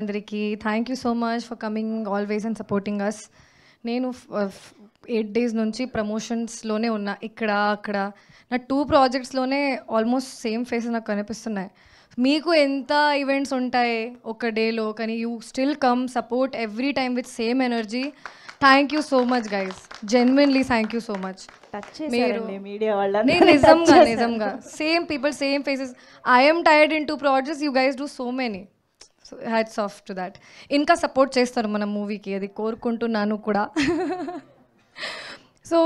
అందరికీ thank you so much for coming always and supporting us. నేను 8 days నుంచి ప్రమోషన్స్లోనే ఉన్నా, ఇక్కడ అక్కడ. నా 2 projectsలోనే ఆల్మోస్ట్ సేమ్ ఫేసెస్ నాకు కనిపిస్తున్నాయి. మీకు ఎంత ఈవెంట్స్ ఉంటాయి ఒక డేలో, కానీ you still come support every time with same energy. Thank you so much guys, genuinely thank you so much. మీరు నిజంగా same people, same faces. I'm tired in 2 projects, you guys do so many. So hats off to that. ఇంకా support చేస్తారు మన మూవీకి, అది కోరుకుంటున్నాను కూడా. So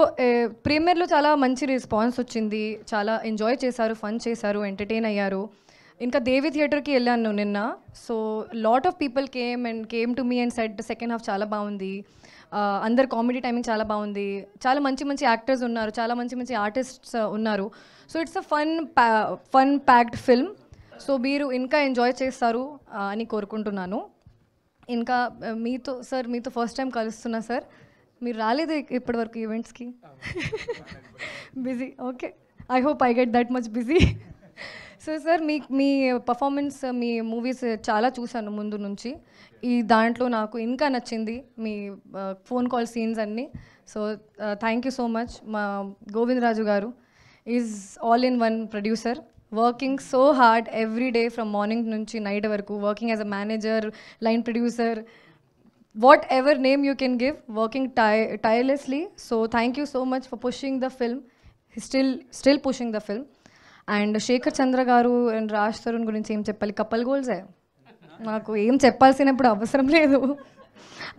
ప్రీమియర్లో చాలా మంచి రెస్పాన్స్ వచ్చింది, చాలా ఎంజాయ్ చేశారు, ఫన్ చేశారు, ఎంటర్టైన్ అయ్యారు. ఇంకా దేవి థియేటర్కి వెళ్ళాను నిన్న. So lot of people came to me and said second half చాలా బాగుంది, అందరు కామెడీ టైమింగ్ చాలా బాగుంది, చాలా మంచి మంచి యాక్టర్స్ ఉన్నారు, చాలా మంచి మంచి ఆర్టిస్ట్స్ ఉన్నారు. So it's a fun packed film. So మీరు ఇంకా ఎంజాయ్ చేస్తారు అని కోరుకుంటున్నాను. ఇంకా మీతో ఫస్ట్ టైం కలుస్తున్నా సార్. మీరు రాలేదు ఇప్పటివరకు ఈవెంట్స్కి. Busy, okay. I hope I get that much busy. So sir మీ పర్ఫార్మెన్స్, మీ మూవీస్ చాలా చూశాను ముందు నుంచి. ఈ దాంట్లో నాకు ఇంకా నచ్చింది మీ ఫోన్ కాల్ సీన్స్ అన్నీ. So thank you so much. మా Govindaraju garu is all in one producer, working so hard every day from morning nunchi night varaku, working as a manager, line producer, whatever name you can give, working tirelessly. So thank you so much for pushing the film. He's still pushing the film. And Shekhar Chandra garu and Raj Tarun gurinchi em cheppali, couple goals hai naaku em cheppalsinappudu avasaram ledu.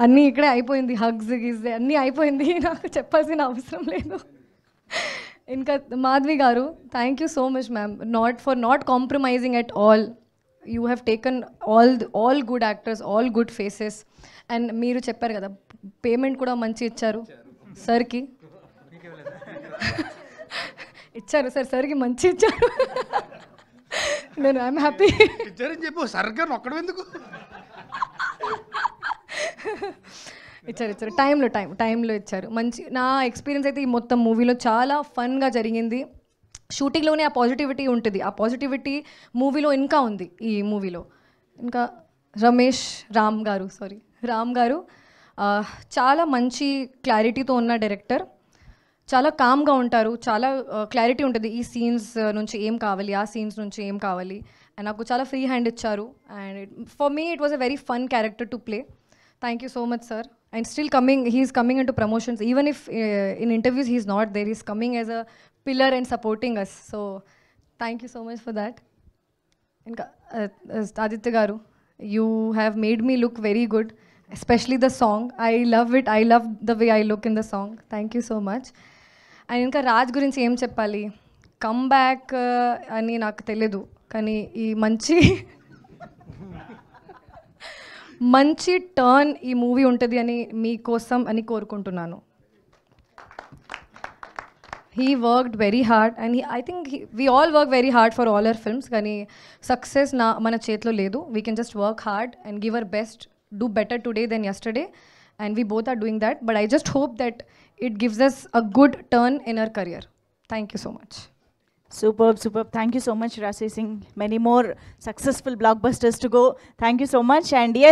Anni ikkade అయిపోయింది, hugs గిజ్ అన్నీ అయిపోయింది, నాకు చెప్పాల్సిన అవసరం లేదు. ఇంకా మాధవి గారు, thank you so much ma'am, not compromising at all. You have taken all good actors, all good faces. And మీరు చెప్పారు కదా, పేమెంట్ కూడా మంచి ఇచ్చారు సార్కి. ఇచ్చారు సార్, సార్కి మంచి ఇచ్చారు. నేను ఐఎమ్ హ్యాపీ. చెప్పు సర్గా ఒక్కడం ఎందుకు ఇచ్చారు టైంలో ఇచ్చారు. మంచి నా ఎక్స్పీరియన్స్ అయితే ఈ మొత్తం మూవీలో చాలా ఫన్గా జరిగింది. షూటింగ్లోనే ఆ పాజిటివిటీ ఉంటుంది, ఆ పాజిటివిటీ మూవీలో ఇంకా ఉంది. ఈ మూవీలో ఇంకా రామ్ గారు చాలా మంచి క్లారిటీతో ఉన్న డైరెక్టర్. చాలా కామ్గా ఉంటారు, చాలా క్లారిటీ ఉంటుంది. ఈ సీన్స్ నుంచి ఏం కావాలి, ఆ సీన్స్ నుంచి ఏం కావాలి. అండ్ నాకు చాలా ఫ్రీ హ్యాండ్ ఇచ్చారు. And for me it was a very fun character to play. Thank you so much, sir. And still he's coming into promotions. Even if in interviews he's not there, he's coming as a pillar and supporting us. So, thank you so much for that. And Aditya Garu, you have made me look very good, especially the song. I love it. I love the way I look in the song. Thank you so much. And ఇంకా రాజ్ గురించి ఏం చెప్పాలి, come back అని నాకు తెలియదు, కానీ ఈ మంచి టర్న్ ఈ మూవీ ఉంటుంది అని మీకోసం అని కోరుకుంటున్నాను. He worked very hard and I think we all work very hard for all our films. కానీ సక్సెస్ మన చేతిలో లేదు. We can just work hard and give our best, do better today than yesterday, and we both are doing that. But I just hope that it gives us a good turn in our career. Thank you so much. Superb. Thank you so much, Rashi Singh. Many more successful blockbusters to go. Thank you so much. And yes,